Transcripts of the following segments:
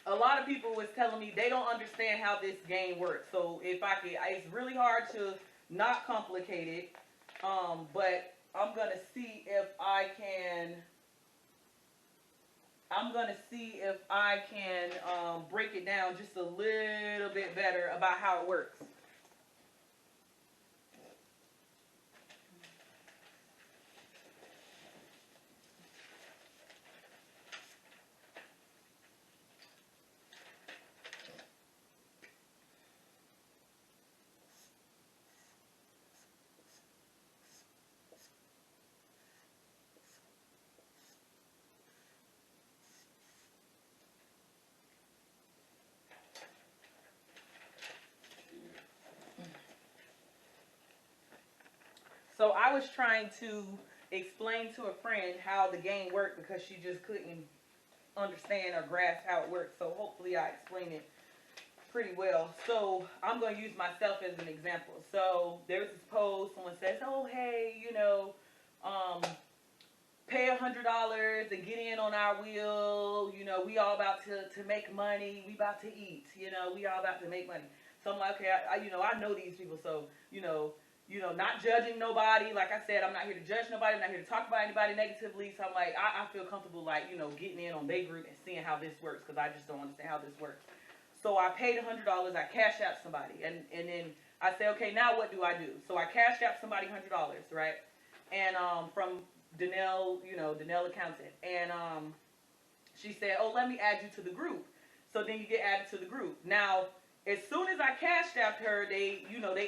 a lot of people was telling me they don't understand how this game works. So if I could, it's really hard to not complicate it. But I'm gonna see if I can. I'm gonna see if I can break it down just a little bit better about how it works. So I was trying to explain to a friend how the game worked because she just couldn't understand or grasp how it works. So hopefully I explained it pretty well. So I'm going to use myself as an example. So there was this post, someone says, oh, hey, pay $100 and get in on our wheel. We all about to make money. We about to eat. We all about to make money. So I'm like, okay, I know these people. So, not judging nobody. Like I said, I'm not here to judge nobody. I'm not here to talk about anybody negatively. So I'm like, I feel comfortable, getting in on their group and seeing how this works because I just don't understand how this works. So I paid $100. I cash out somebody, and then I say, okay, now what do I do? So I cash out somebody $100, right? And from Danelle, Danelle accountant, and she said, oh, let me add you to the group. So then you get added to the group. Now, as soon as I cashed out her, they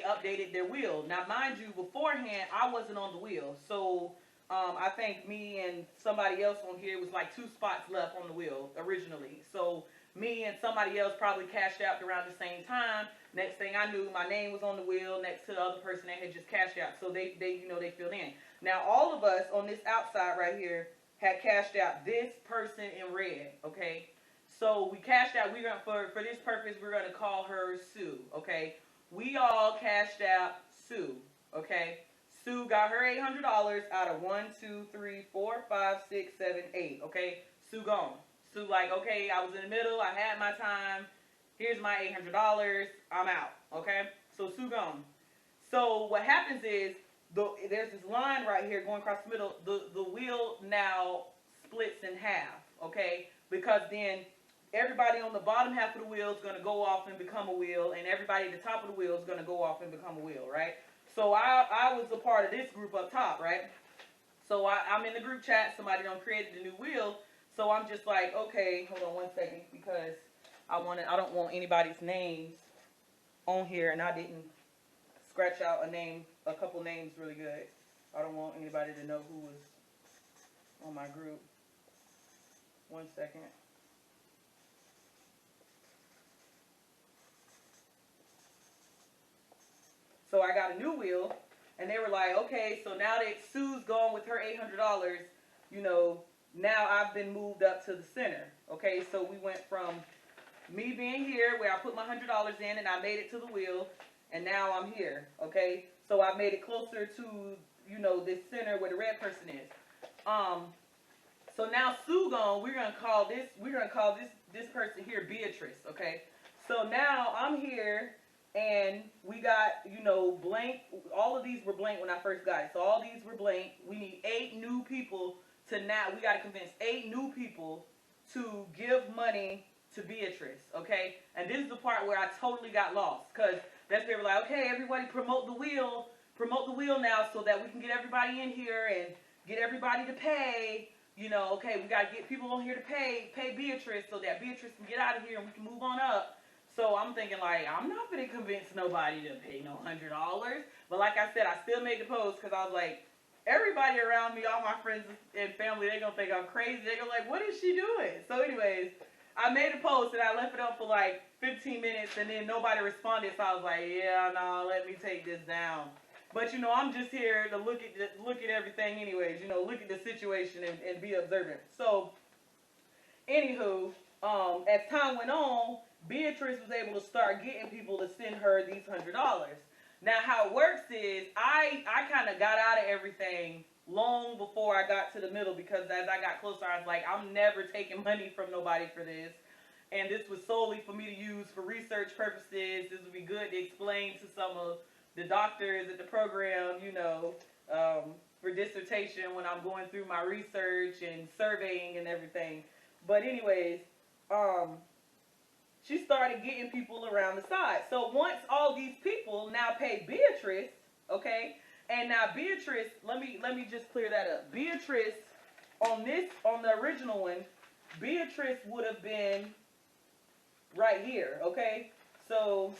updated their wheel. Now, mind you, beforehand, I wasn't on the wheel. So I think me and somebody else on here was like 2 spots left on the wheel originally. So me and somebody else probably cashed out around the same time. Next thing I knew, my name was on the wheel next to the other person that had just cashed out. So they filled in. Now, all of us on this outside right here had cashed out this person in red, okay? So we cashed out. We're gonna for this purpose, we're gonna call her Sue, okay? We all cashed out Sue, okay? Sue got her $800 out of 1, 2, 3, 4, 5, 6, 7, 8, okay? Sue gone. Sue like, okay, I was in the middle. I had my time. Here's my $800. I'm out, okay? So Sue gone. So what happens is there's this line right here going across the middle. The wheel now splits in half, okay? Because then everybody on the bottom half of the wheel is going to go off and become a wheel, and everybody at the top of the wheel is going to go off and become a wheel, right? So I was a part of this group up top, right? So I'm in the group chat. Somebody done created a new wheel. So I'm just like, okay, hold on one second, because I don't want anybody's names on here, and I didn't scratch out a couple names really good. I don't want anybody to know who was on my group. One second. So I got a new wheel, and they were like, okay, so now that Sue's gone with her $800, now I've been moved up to the center. Okay, so we went from me being here where I put my $100 in and I made it to the wheel, and now I'm here. Okay, so I made it closer to this center where the red person is. So now Sue gone. We're gonna call this person here Beatrice. Okay, so now I'm here. And we got, blank. All of these were blank when I first got it. So all these were blank. We need 8 new people to now. We got to convince 8 new people to give money to Beatrice, okay? And this is the part where I totally got lost. Because they were like, okay, everybody promote the wheel now so that we can get everybody in here and get everybody to pay. Okay, we got to get people on here to pay Beatrice so that Beatrice can get out of here and we can move on up. So I'm thinking, I'm not going to convince nobody to pay no $100. But like I said, I still made the post because I was like, everybody around me, all my friends and family, they're going to think I'm crazy. They're going to be like, what is she doing? So anyways, I made a post and I left it up for 15 minutes and then nobody responded. So I was like, yeah, no, let me take this down. But, I'm just here to look at everything anyways. Look at the situation and be observant. So, anywho, as time went on, Beatrice was able to start getting people to send her these $100. Now, how it works is I kind of got out of everything long before I got to the middle because as I got closer, I was like, I'm never taking money from nobody for this. and this was solely for me to use for research purposes. This would be good to explain to some of the doctors at the program, for dissertation when I'm going through my research and surveying and everything. But anyways, she started getting people around the side. So once all these people now pay Beatrice, okay, and now Beatrice, let me just clear that up. Beatrice on the original one, Beatrice would have been right here, okay? So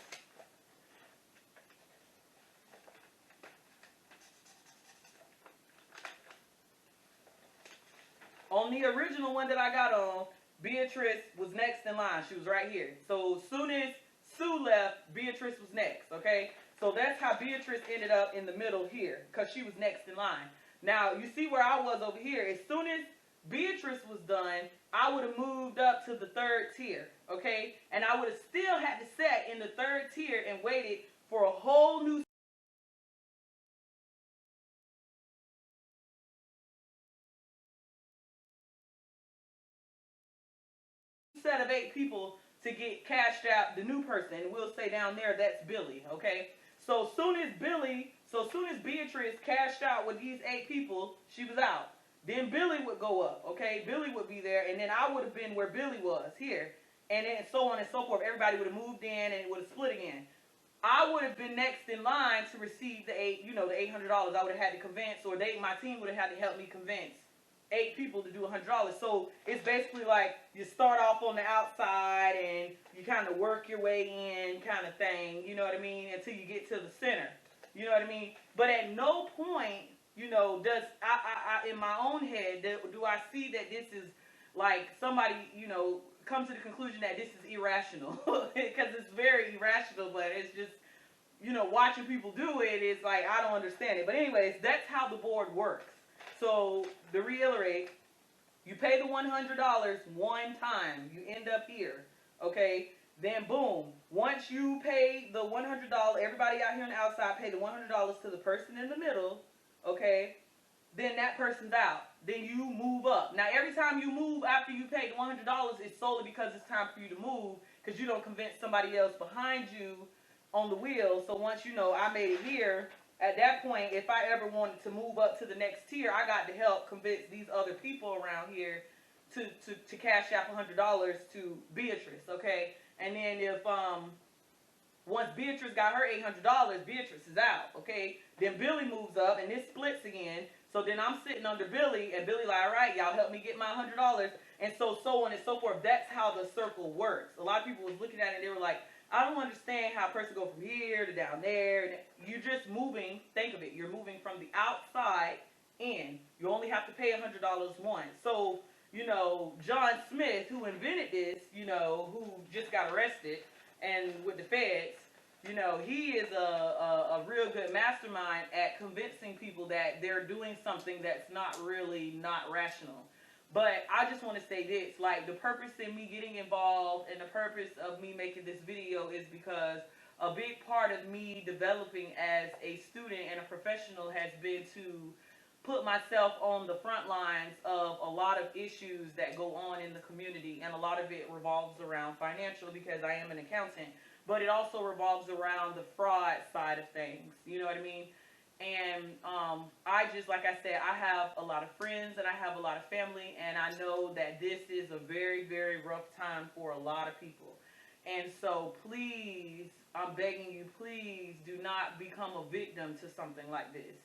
on the original one that I got on, Beatrice was next in line. She was right here. So as soon as Sue left, Beatrice was next, okay? So that's how Beatrice ended up in the middle here, because she was next in line. Now, you see where I was over here. As soon as Beatrice was done, I would have moved up to the third tier, okay? And I would have still had to sit in the third tier and waited for a whole new set of 8 people to get cashed out, the new person. And we'll say down there, that's Billy, okay? So soon as Beatrice cashed out with these 8 people, she was out. Then Billy would go up, okay? Billy would be there, and then I would have been where Billy was, here. And then so on and so forth. Everybody would have moved in, and it would have split again. I would have been next in line to receive the $800. I would have had to convince, or my team would have had to help me convince 8 people to do $100. So it's basically like you start off on the outside and you kind of work your way in, kind of thing. You know what I mean? Until you get to the center. You know what I mean? But at no point, does I in my own head do I see that this is like somebody come to the conclusion that this is irrational, because it's very irrational. But it's just watching people do it is like I don't understand it. But anyways, that's how the board works. So, to reiterate, you pay the $100 one time. You end up here, okay? Then, boom. Once you pay the $100, everybody out here on the outside pay the $100 to the person in the middle, okay? Then that person's out. Then you move up. Now, every time you move after you pay the $100, it's solely because it's time for you to move, because you don't convince somebody else behind you on the wheel. So, once I made it here, at that point, if I ever wanted to move up to the next tier, I got to help convince these other people around here to cash out $100 to Beatrice, okay? And then if once Beatrice got her $800, Beatrice is out, okay? Then Billy moves up, and this splits again. So then I'm sitting under Billy, and Billy like, all right, y'all help me get my $100, and so on and so forth. That's how the circle works. A lot of people was looking at it, and they were like, I don't understand how a person go from here to down there. And you're just moving. Think of it. You're moving from the outside in. You only have to pay $100 once. So, John Smith, who invented this, who just got arrested and with the feds, he is a real good mastermind at convincing people that they're doing something that's not rational. But I just want to say this, like the purpose in me getting involved and the purpose of me making this video is because a big part of me developing as a student and a professional has been to put myself on the front lines of a lot of issues that go on in the community, and a lot of it revolves around financial, because I am an accountant, but it also revolves around the fraud side of things, you know what I mean? And I just, like I said, I have a lot of friends and I have a lot of family, and I know that this is a very, very rough time for a lot of people. And so please, I'm begging you, please do not become a victim to something like this.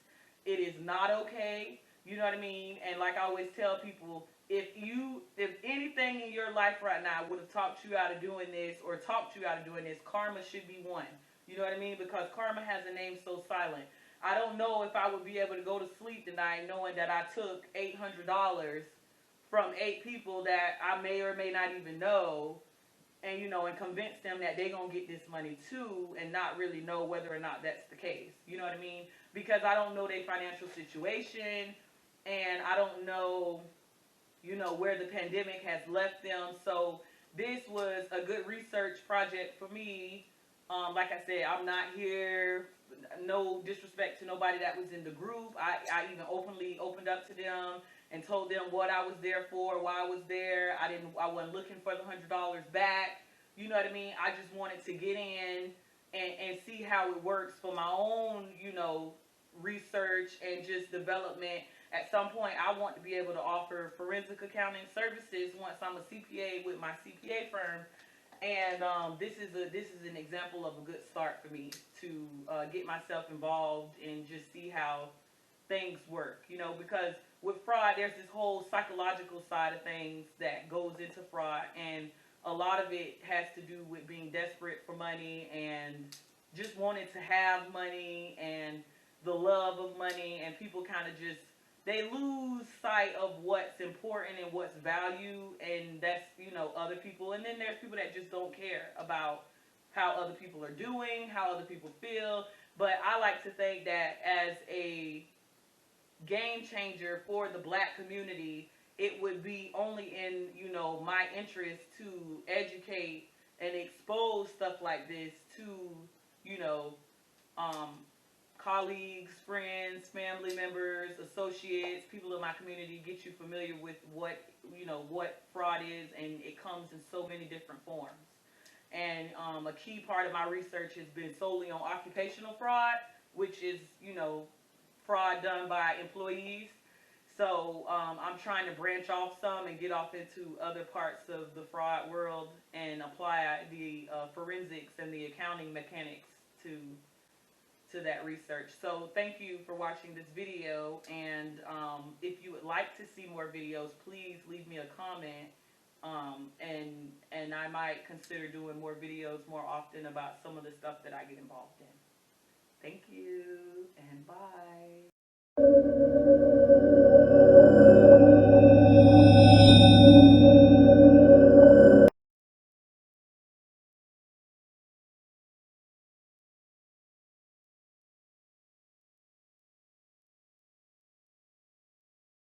It is not okay, you know what I mean? And like I always tell people, if anything in your life right now would have talked you out of doing this or talked you out of doing this, karma should be one. You know what I mean? Because karma has a name so silent. I don't know if I would be able to go to sleep tonight knowing that I took $800 from 8 people that I may or may not even know, and and convince them that they're going to get this money too, and not really know whether or not that's the case. You know what I mean? Because I don't know their financial situation, and I don't know, where the pandemic has left them. So this was a good research project for me. Like I said, I'm not here no disrespect to nobody that was in the group. I even openly opened up to them and told them what I was there for, why I was there. I wasn't looking for the $100 back. You know what I mean? I just wanted to get in and see how it works for my own, research and just development. At some point, I want to be able to offer forensic accounting services once I'm a CPA with my CPA firm. And this is an example of a good start for me to get myself involved and just see how things work. Because with fraud, there's this whole psychological side of things that goes into fraud, and a lot of it has to do with being desperate for money and just wanting to have money and the love of money, and people kind of just, they lose sight of what's important and what's value, and that's, other people. And then there's people that just don't care about how other people are doing, how other people feel. But I like to think that as a game changer for the black community, it would be only in, my interest to educate and expose stuff like this to, colleagues, friends, family members, associates, people in my community, get you familiar with what fraud is, and it comes in so many different forms. And a key part of my research has been solely on occupational fraud, which is, fraud done by employees. So I'm trying to branch off some and get off into other parts of the fraud world and apply the forensics and the accounting mechanics to that research. So thank you for watching this video, and if you would like to see more videos, please leave me a comment, and I might consider doing more videos more often about some of the stuff that I get involved in. Thank you, and bye.